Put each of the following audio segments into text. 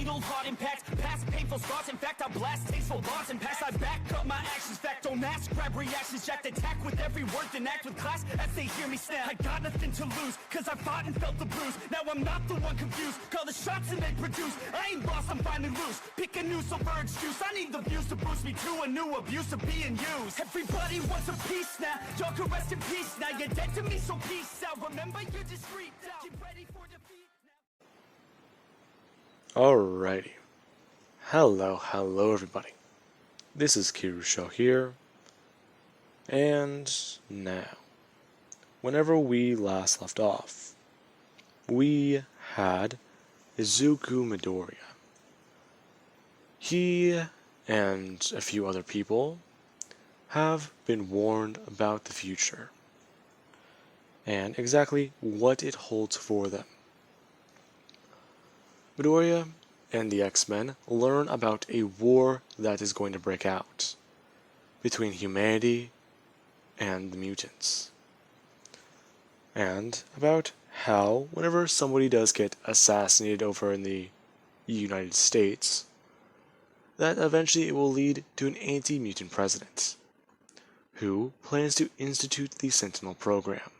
fatal heart impacts, past painful scars. In fact, I blast tasteful bars and pass. I back up my actions, fact don't ask, grab reactions, jacked attack with every word, then act with class as they hear me snap. I got nothing to lose, cause I fought and felt the bruise. Now I'm not the one confused, call the shots and they produce. I ain't lost, I'm finally loose, pick a new silver excuse. I need the views to boost me to a new abuse of being used. Everybody wants a piece now, y'all can rest in peace now. You're dead to me, so peace out. Remember, you're discreet out. Get ready for defeat now. Alrighty. Hello everybody. This is Kirusho here. And now, whenever we last left off, we had Izuku Midoriya. He and a few other people have been warned about the future and exactly what it holds for them. Midoriya and the X-Men learn about a war that is going to break out between humanity and the mutants, and about how whenever somebody does get assassinated over in the United States, that eventually it will lead to an anti-mutant president who plans to institute the Sentinel program.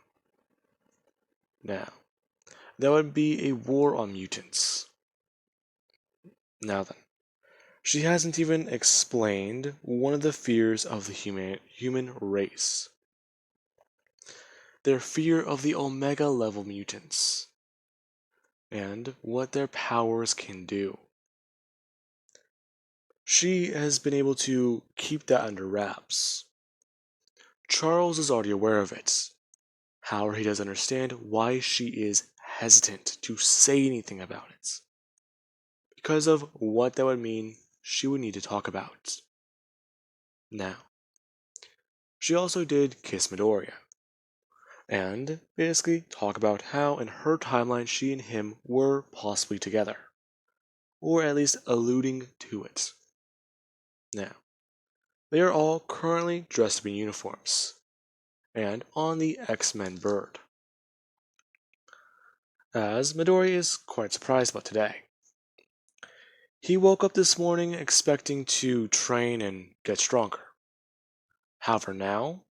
Now, that would be a war on mutants. Now then, she hasn't even explained one of the fears of the human race. Their fear of the Omega level mutants, and what their powers can do. She has been able to keep that under wraps. Charles is already aware of it. However, he does understand why she is hesitant to say anything about it, because of what that would mean she would need to talk about. Now, she also did kiss Midoriya, and basically talk about how in her timeline she and him were possibly together, or at least alluding to it. Now, they are all currently dressed up in uniforms, and on the X-Men bird, as Midoriya is quite surprised about today. He woke up this morning expecting to train and get stronger. However, now,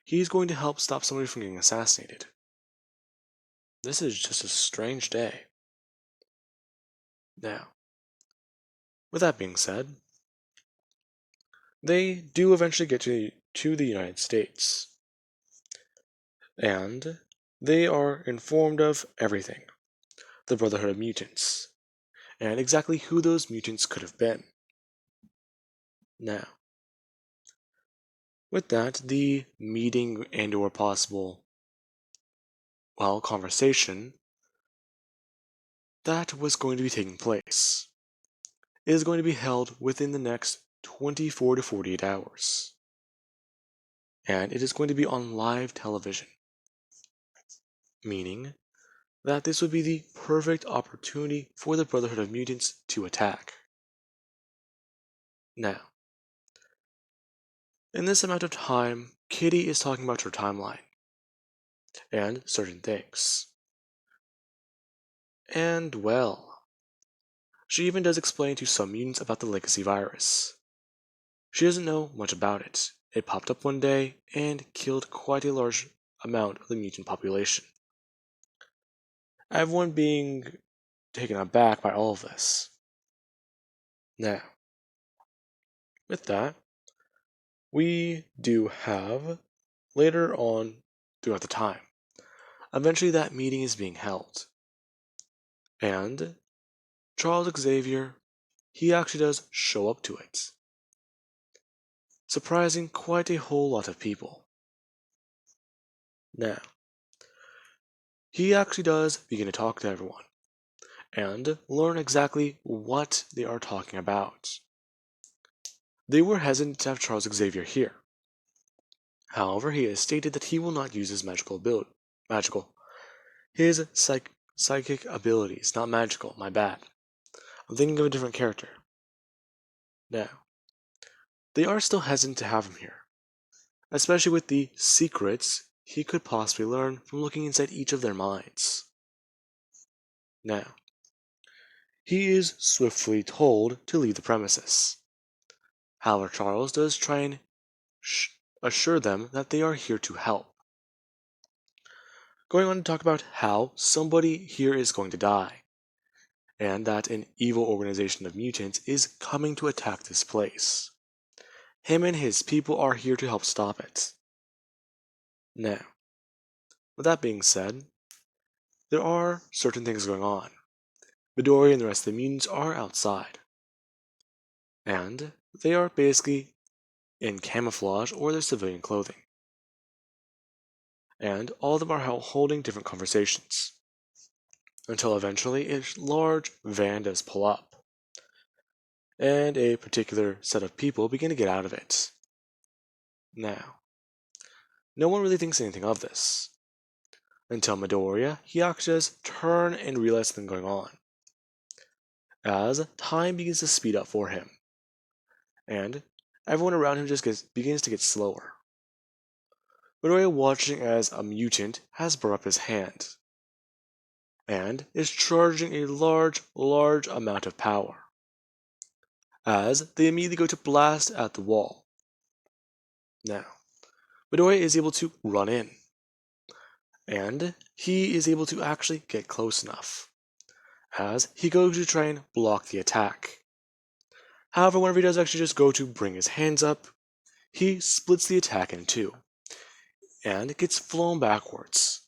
he's going to help stop somebody from getting assassinated. This is just a strange day. Now, with that being said, they do eventually get to the United States, and they are informed of everything. The Brotherhood of Mutants, and exactly who those mutants could have been. Now, with that, the meeting and or possible, conversation that was going to be taking place is going to be held within the next 24 to 48 hours. And it is going to be on live television, meaning that this would be the perfect opportunity for the Brotherhood of Mutants to attack. Now, in this amount of time, Kitty is talking about her timeline and certain things. And well, she even does explain to some mutants about the legacy virus. She doesn't know much about it. It popped up one day and killed quite a large amount of the mutant population. Everyone being taken aback by all of this. Now, with that, we do have, later on throughout the time, eventually that meeting is being held. And Charles Xavier, he actually does show up to it, surprising quite a whole lot of people. Now, he actually does begin to talk to everyone, and learn exactly what they are talking about. They were hesitant to have Charles Xavier here. However, he has stated that he will not use his his psychic abilities, not magical, my bad. I'm thinking of a different character. Now, they are still hesitant to have him here, especially with the secrets he could possibly learn from looking inside each of their minds. Now, he is swiftly told to leave the premises. However, Charles does try and assure them that they are here to help. Going on to talk about how somebody here is going to die, and that an evil organization of mutants is coming to attack this place. Him and his people are here to help stop it. Now, with that being said, there are certain things going on. Midori and the rest of the mutants are outside, and they are basically in camouflage or their civilian clothing. And all of them are holding different conversations, until eventually a large van does pull up, and a particular set of people begin to get out of it. Now, no one really thinks anything of this, until Midoriya, he actually does turn and realize something going on, as time begins to speed up for him, and everyone around him just begins to get slower. Midoriya, watching as a mutant has brought up his hand, and is charging a large amount of power, as they immediately go to blast at the wall. Now, Midoriya is able to run in, and he is able to actually get close enough, as he goes to try and block the attack. However, whenever he does actually just go to bring his hands up, he splits the attack in two, and gets flown backwards,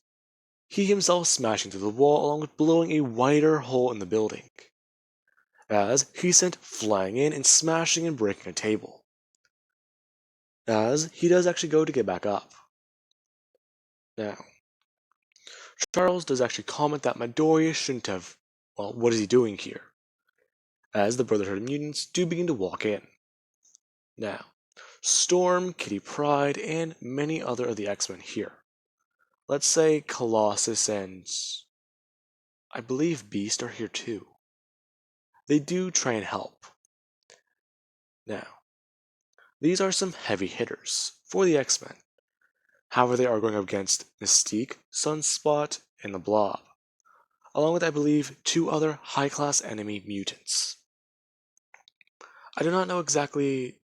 he himself smashing through the wall along with blowing a wider hole in the building, as he's sent flying in and smashing and breaking a table, as he does actually go to get back up. Now, Charles does actually comment that Midoriya shouldn't have, well, what is he doing here? As the Brotherhood of Mutants do begin to walk in. Now, Storm, Kitty Pryde, and many other of the X-Men here. Let's say Colossus and I believe Beast are here too. They do try and help. Now, these are some heavy hitters for the X-Men. However, they are going up against Mystique, Sunspot, and the Blob, along with, I believe, two other high-class enemy mutants. I do not know exactly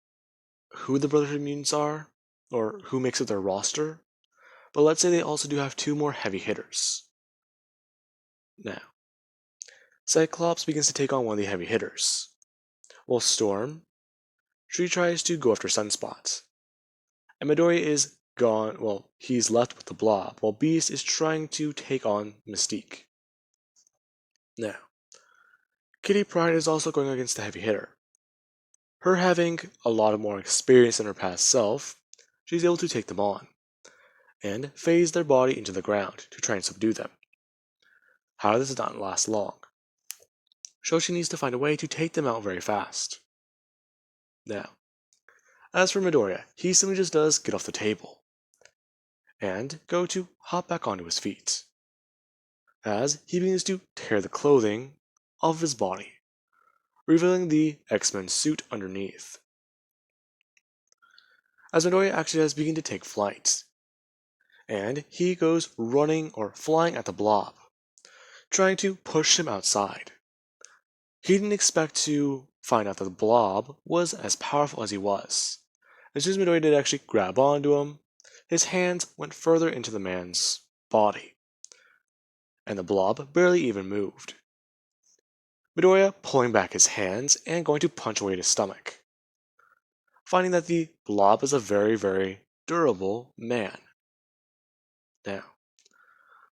who the Brotherhood of Mutants are, or who makes up their roster, but let's say they also do have two more heavy hitters. Now, Cyclops begins to take on one of the heavy hitters, while Storm, she tries to go after Sunspot, and Midoriya is gone, well, he's left with the Blob, while Beast is trying to take on Mystique. Now, Kitty Pryde is also going against the heavy hitter. Her having a lot of more experience than her past self, she's able to take them on, and phase their body into the ground to try and subdue them. However, this does not last long, so she needs to find a way to take them out very fast. Now, as for Midoriya, he simply just does get off the table, and go to hop back onto his feet, as he begins to tear the clothing off his body, revealing the X-Men suit underneath. As Midoriya actually does begin to take flight, and he goes running or flying at the Blob, trying to push him outside. He didn't expect to find out that the Blob was as powerful as he was. As soon as Midoriya did actually grab onto him, his hands went further into the man's body, and the Blob barely even moved. Midoriya pulling back his hands and going to punch away at his stomach, finding that the Blob is a very durable man. Now,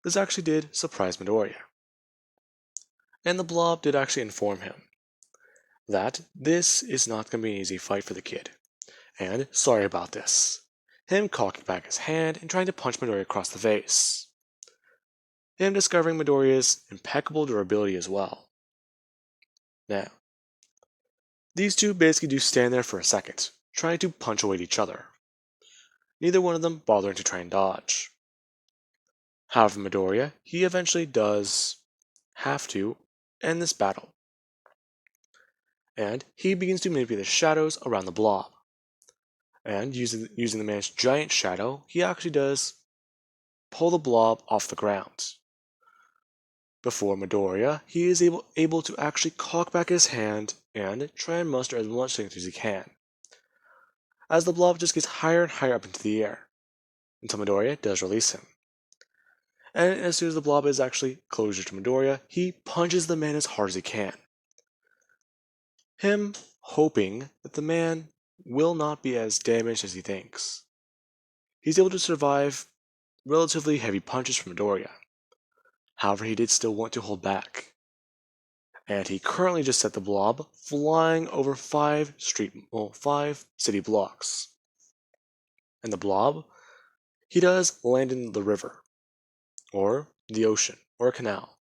this actually did surprise Midoriya, and the Blob did actually inform him that this is not going to be an easy fight for the kid, and sorry about this. Him cocking back his hand and trying to punch Midoriya across the face. Him discovering Midoriya's impeccable durability as well. Now, these two basically do stand there for a second, trying to punch away at each other, neither one of them bothering to try and dodge. However, Midoriya, he eventually does have to end this battle, and he begins to manipulate the shadows around the Blob. And using the man's giant shadow, he actually does pull the Blob off the ground. Before Midoriya, he is able to actually cock back his hand and try and muster as much strength as he can, as the blob just gets higher and higher up into the air, until Midoriya does release him. And as soon as the blob is actually closer to Midoriya, he punches the man as hard as he can. Him hoping that the man will not be as damaged as he thinks. He's able to survive relatively heavy punches from Midoriya. However, he did still want to hold back. And he currently just set the blob flying over 5 city blocks. And the blob, he does land in the river, or the ocean, or a canal,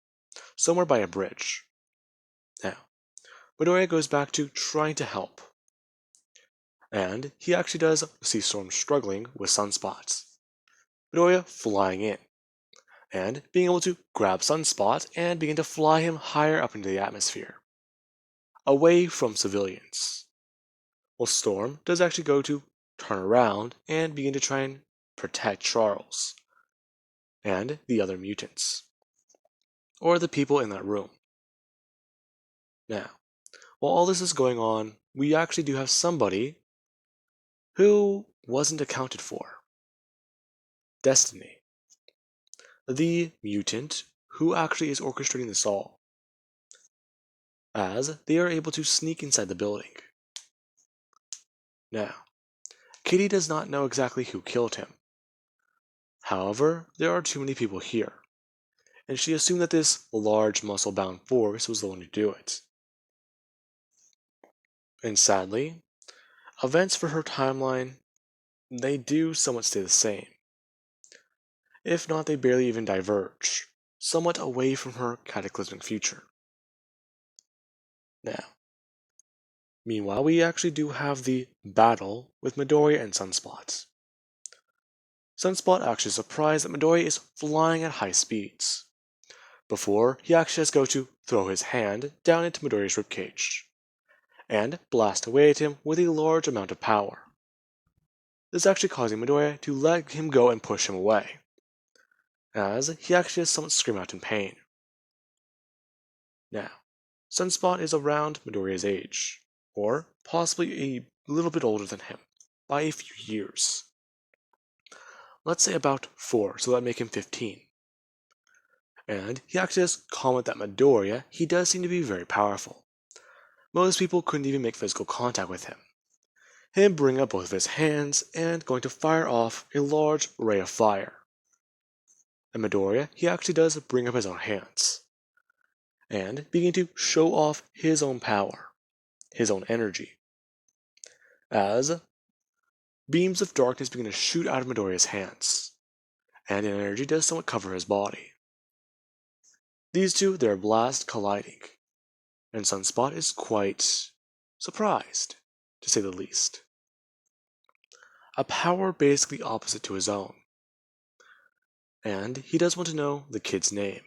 somewhere by a bridge. Now, Midoriya goes back to trying to help. And he actually does see Storm struggling with sunspots. Midoriya flying in, and being able to grab Sunspot and begin to fly him higher up into the atmosphere, away from civilians. Well, Storm does actually go to turn around and begin to try and protect Charles and the other mutants, or the people in that room. Now, while all this is going on, we actually do have somebody who wasn't accounted for. Destiny, the mutant who actually is orchestrating this all, as they are able to sneak inside the building. Now, Kitty does not know exactly who killed him. However, there are too many people here, and she assumed that this large muscle-bound force was the one to do it. And sadly, events for her timeline, they do somewhat stay the same. If not, they barely even diverge, somewhat away from her cataclysmic future. Now, meanwhile, we actually do have the battle with Midoriya and Sunspot. Sunspot actually is surprised that Midoriya is flying at high speeds, before he actually has to go to throw his hand down into Midoriya's ribcage, and blast away at him with a large amount of power. This actually causing Midoriya to let him go and push him away, as he actually has somewhat scream out in pain. Now, Sunspot is around Midoriya's age, or possibly a little bit older than him, by a few years. Let's say about 4, so that would make him 15. And he actually does comment that Midoriya, he does seem to be very powerful. Most people couldn't even make physical contact with him. Him bringing up both of his hands and going to fire off a large ray of fire. And Midoriya, he actually does bring up his own hands, and begin to show off his own power, his own energy, as beams of darkness begin to shoot out of Midoriya's hands, and an energy does somewhat cover his body. These two, their blast colliding, and Sunspot is quite surprised, to say the least. A power basically opposite to his own, and he does want to know the kid's name.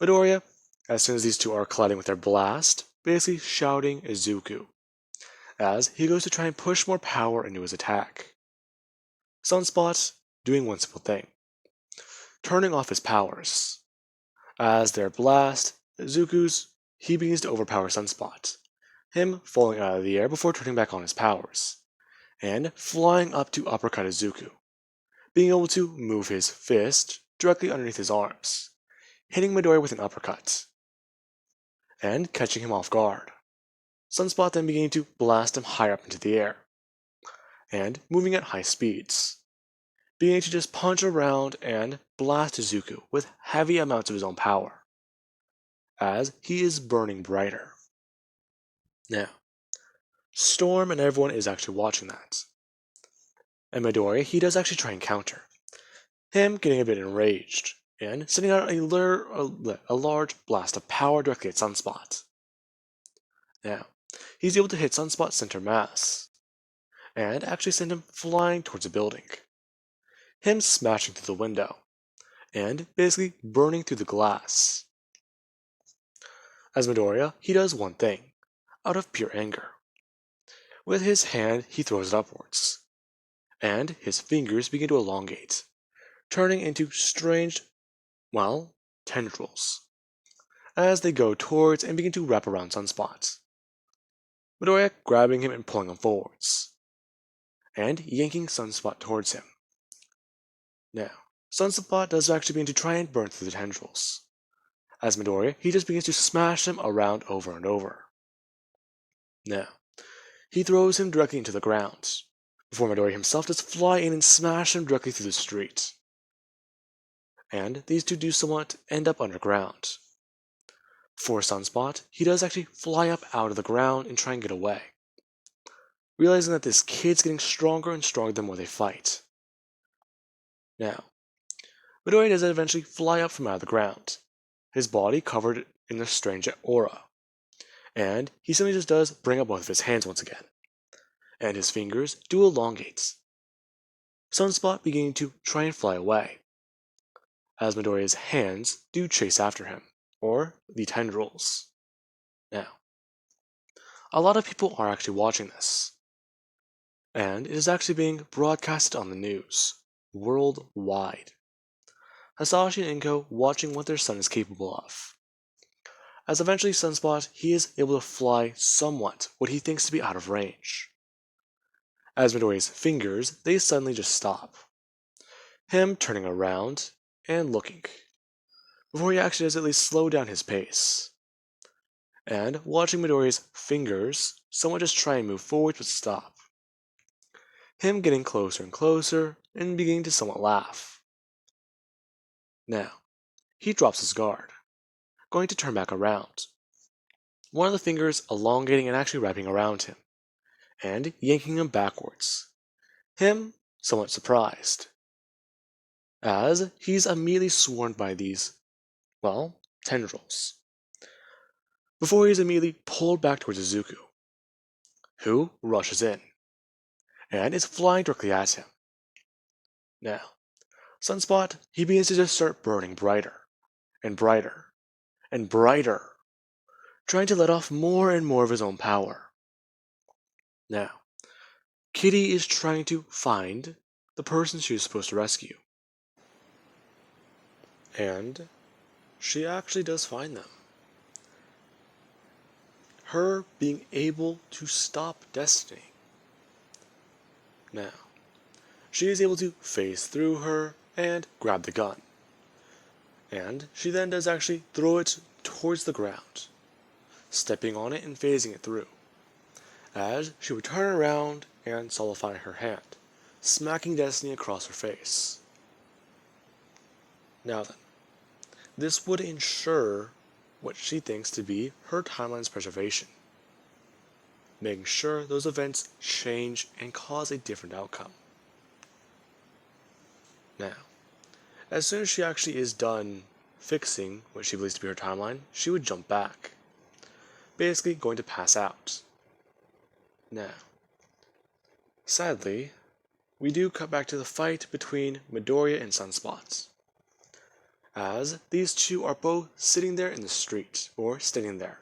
Midoriya, as soon as these two are colliding with their blast, basically shouting Izuku, as he goes to try and push more power into his attack. Sunspot doing one simple thing, turning off his powers. As their blast, Izuku's, he begins to overpower Sunspot, him falling out of the air before turning back on his powers, and flying up to uppercut Izuku, being able to move his fist directly underneath his arms, hitting Midoriya with an uppercut, and catching him off guard. Sunspot then beginning to blast him higher up into the air, and moving at high speeds, beginning to just punch around and blast Izuku with heavy amounts of his own power, as he is burning brighter. Now, Storm and everyone is actually watching that. And Midoriya, he does actually try and counter, him getting a bit enraged, and sending out a large blast of power directly at Sunspot. Now, he's able to hit Sunspot's center mass, and actually send him flying towards a building, him smashing through the window, and basically burning through the glass. As Midoriya, he does one thing, out of pure anger. With his hand, he throws it upwards, and his fingers begin to elongate, turning into strange, tendrils, as they go towards and begin to wrap around Sunspot. Midoriya grabbing him and pulling him forwards, and yanking Sunspot towards him. Now, Sunspot does actually begin to try and burn through the tendrils. As Midoriya, he just begins to smash him around over and over. Now, he throws him directly into the ground, before Midoriya himself does fly in and smash him directly through the street. And these two do somewhat end up underground. For Sunspot, he does actually fly up out of the ground and try and get away, realizing that this kid's getting stronger and stronger the more they fight. Now, Midoriya does eventually fly up from out of the ground, his body covered in a strange aura, and he simply just does bring up both of his hands once again, and his fingers do elongate. Sunspot beginning to try and fly away, as Midoriya's hands do chase after him, or the tendrils. Now, a lot of people are actually watching this, and it is actually being broadcasted on the news, worldwide. Hasashi and Inko watching what their son is capable of. As eventually Sunspot, he is able to fly somewhat what he thinks to be out of range. As Midoriya's fingers, they suddenly just stop. Him turning around and looking, before he actually does at least slow down his pace. And watching Midoriya's fingers somewhat just try and move forward but stop. Him getting closer and closer and beginning to somewhat laugh. Now, he drops his guard, going to turn back around. One of the fingers elongating and actually wrapping around him, and yanking him backwards. Him somewhat surprised, as he's immediately swarmed by these, tendrils. Before he's immediately pulled back towards Izuku, who rushes in, and is flying directly at him. Now, Sunspot, he begins to just start burning brighter, and brighter, and brighter, trying to let off more and more of his own power. Now, Kitty is trying to find the person she was supposed to rescue. And she actually does find them. Her being able to stop destiny. Now, she is able to phase through her and grab the gun. And she then does actually throw it towards the ground, stepping on it and phasing it through, as she would turn around and solidify her hand, smacking Destiny across her face. Now then, this would ensure what she thinks to be her timeline's preservation, making sure those events change and cause a different outcome. Now, as soon as she actually is done fixing what she believes to be her timeline, she would jump back, basically going to pass out. Now, sadly, we do cut back to the fight between Midoriya and Sunspot, as these two are both sitting there in the street, or standing there.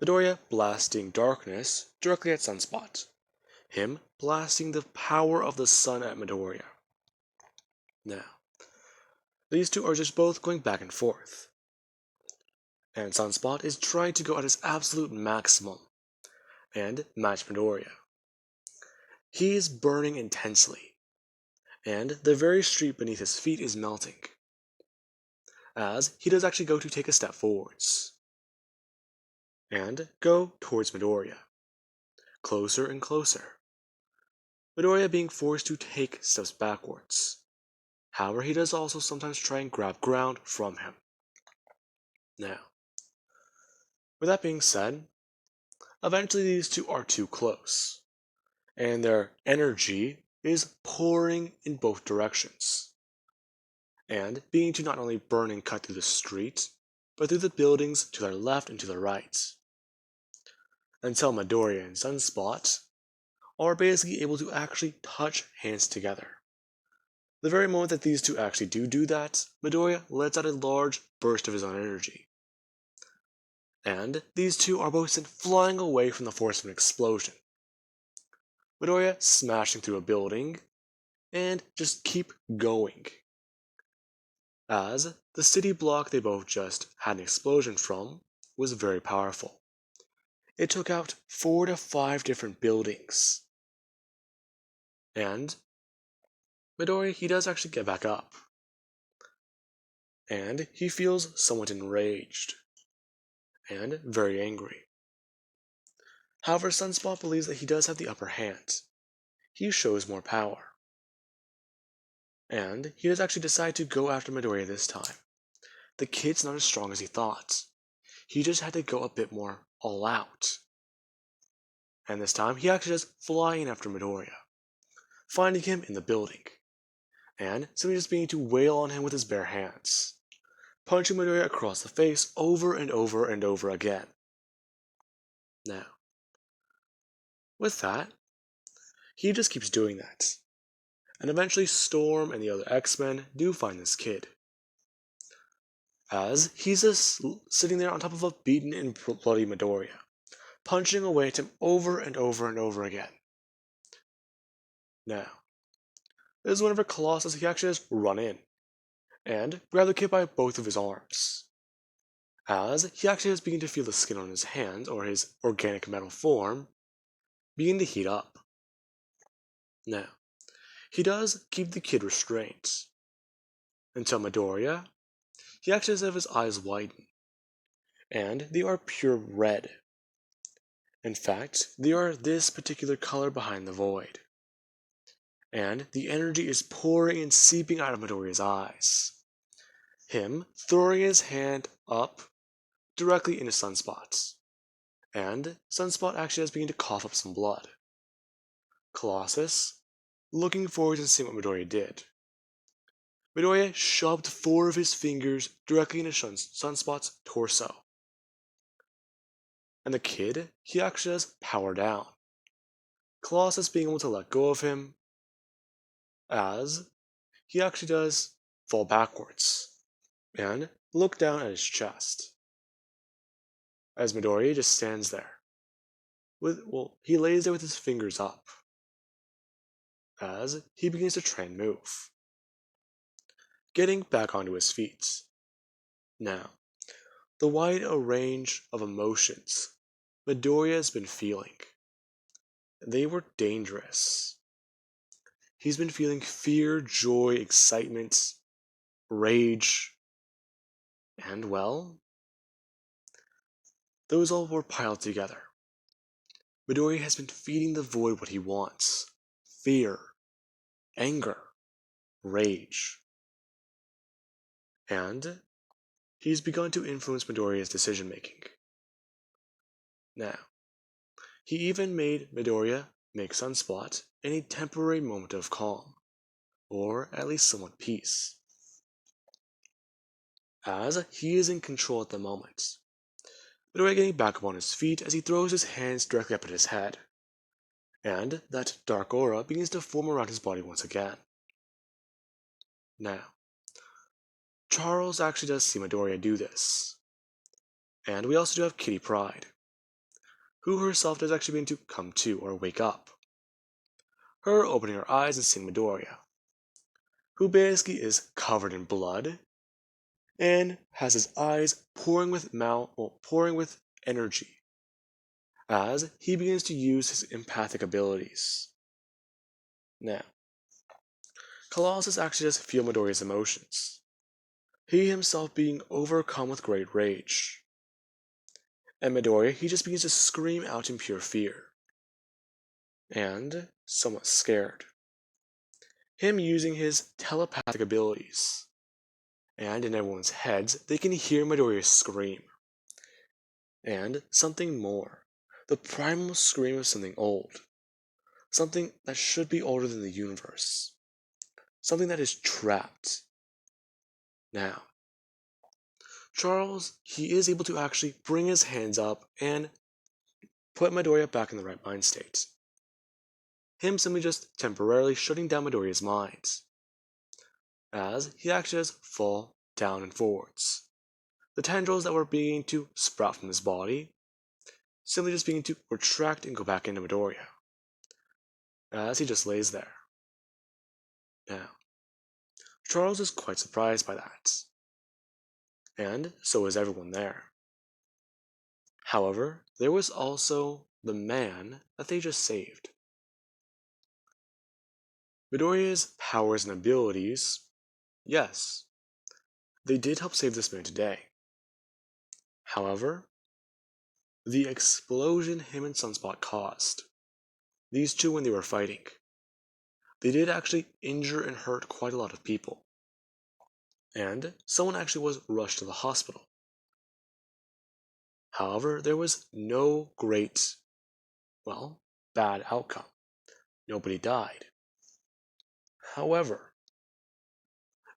Midoriya blasting darkness directly at Sunspot, him blasting the power of the sun at Midoriya. Now, these two are just both going back and forth, and Sunspot is trying to go at his absolute maximum and match Midoriya. He is burning intensely, and the very street beneath his feet is melting, as he does actually go to take a step forwards, and go towards Midoriya, closer and closer. Midoriya being forced to take steps backwards. However, he does also sometimes try and grab ground from him. Now, with that being said, eventually these two are too close, and their energy is pouring in both directions, and being to not only burn and cut through the street, but through the buildings to their left and to their right, until Midoriya and Sunspot are basically able to actually touch hands together. The very moment that these two actually do that, Midoriya lets out a large burst of his own energy, and these two are both sent flying away from the force of an explosion. Midoriya smashing through a building, and just keep going. as the city block they both just had an explosion from was very powerful. It took out 4 to 5 different buildings. And Midoriya, he does actually get back up. And he feels somewhat enraged and very angry. However, Sunspot believes that he does have the upper hand. He shows more power. And he does actually decide to go after Midoriya this time. The kid's not as strong as he thought. He just had to go a bit more all out. And this time, he actually does fly in after Midoriya, finding him in the building, and simply just beginning to wail on him with his bare hands, punching Midoriya across the face over and over and over again. Now, with that, he just keeps doing that. And eventually Storm and the other X-Men do find this kid, as he's just sitting there on top of a beaten and bloody Midoriya, punching away at him over and over and over again. Now, this is whenever Colossus, he actually just run in and grab the kid by both of his arms, as he actually has begun to feel the skin on his hand, or his organic metal form, begin to heat up. Now, he does keep the kid restrained, until Midoriya, he actually has his eyes widen, and they are pure red. In fact, they are this particular color behind the void, and the energy is pouring and seeping out of Midoriya's eyes, him throwing his hand up directly into Sunspot's, and Sunspot actually has begun to cough up some blood. Colossus, looking forward to seeing what Midoriya did. Midoriya shoved 4 of his fingers directly into Sunspot's torso. And the kid, he actually does power down. Colossus being able to let go of him, as he actually does fall backwards and look down at his chest. As Midoriya just stands there. He lays there with his fingers up, as he begins to try and move, getting back onto his feet. Now, the wide range of emotions Midoriya has been feeling, they were dangerous. He's been feeling fear, joy, excitement, rage, and well, those all were piled together. Midoriya has been feeding the void what he wants: fear, anger, rage. And he's begun to influence Midoriya's decision making. Now, he even made Midoriya make Sunspot in a temporary moment of calm, or at least somewhat peace, as he is in control at the moment. Midoriya getting back up on his feet as he throws his hands directly up at his head, and that dark aura begins to form around his body once again. Now, Charles actually does see Midoriya do this, and we also do have Kitty Pryde, who herself does actually begin to come to, or wake up. Her opening her eyes and seeing Midoriya, who basically is covered in blood and has his eyes pouring with energy, as he begins to use his empathic abilities. Now, Colossus actually does feel Midoriya's emotions, he himself being overcome with great rage. And Midoriya, he just begins to scream out in pure fear, and somewhat scared. Him using his telepathic abilities, and in everyone's heads, they can hear Midoriya scream. And something more, the primal scream of something old, something that should be older than the universe, something that is trapped. Now, Charles, he is able to actually bring his hands up and put Midoriya back in the right mind state. Him simply just temporarily shutting down Midoriya's mind, as he actually does fall down and forwards. The tendrils that were beginning to sprout from his body simply just beginning to retract and go back into Midoriya, as he just lays there. Now, Charles is quite surprised by that, and so is everyone there. However, there was also the man that they just saved. Midoriya's powers and abilities, yes, they did help save this man today. However, the explosion him and Sunspot caused, these two when they were fighting, they did actually injure and hurt quite a lot of people. And someone actually was rushed to the hospital. However, there was no great, well, bad outcome. Nobody died. However,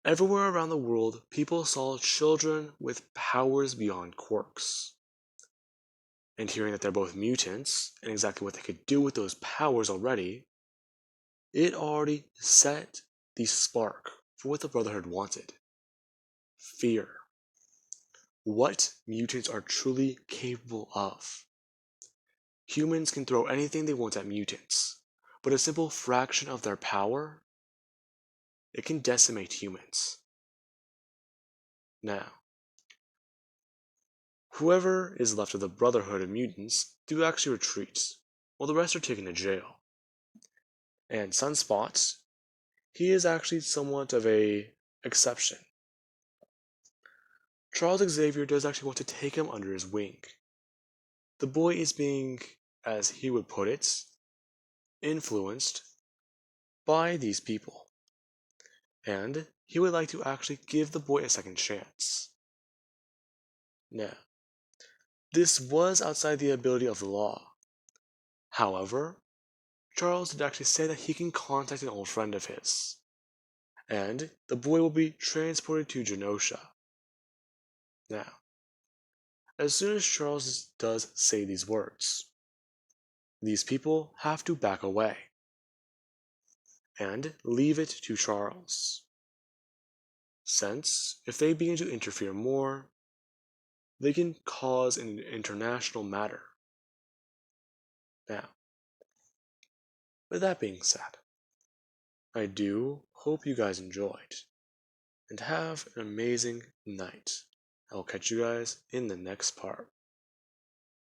everywhere around the world, people saw children with powers beyond quirks. And hearing that they're both mutants, and exactly what they could do with those powers already, it already set the spark for what the Brotherhood wanted. Fear. What mutants are truly capable of. Humans can throw anything they want at mutants, but a simple fraction of their power, it can decimate humans. Now, whoever is left of the Brotherhood of Mutants do actually retreat, while the rest are taken to jail. And Sunspot, he is actually somewhat of a exception. Charles Xavier does actually want to take him under his wing. The boy is being, as he would put it, influenced by these people. And he would like to actually give the boy a second chance. Now, this was outside the ability of the law. However, Charles did actually say that he can contact an old friend of his, and the boy will be transported to Genosha. Now, as soon as Charles does say these words, these people have to back away and leave it to Charles. Since, if they begin to interfere more, they can cause an international matter. Now, with that being said, I do hope you guys enjoyed, and have an amazing night. I will catch you guys in the next part.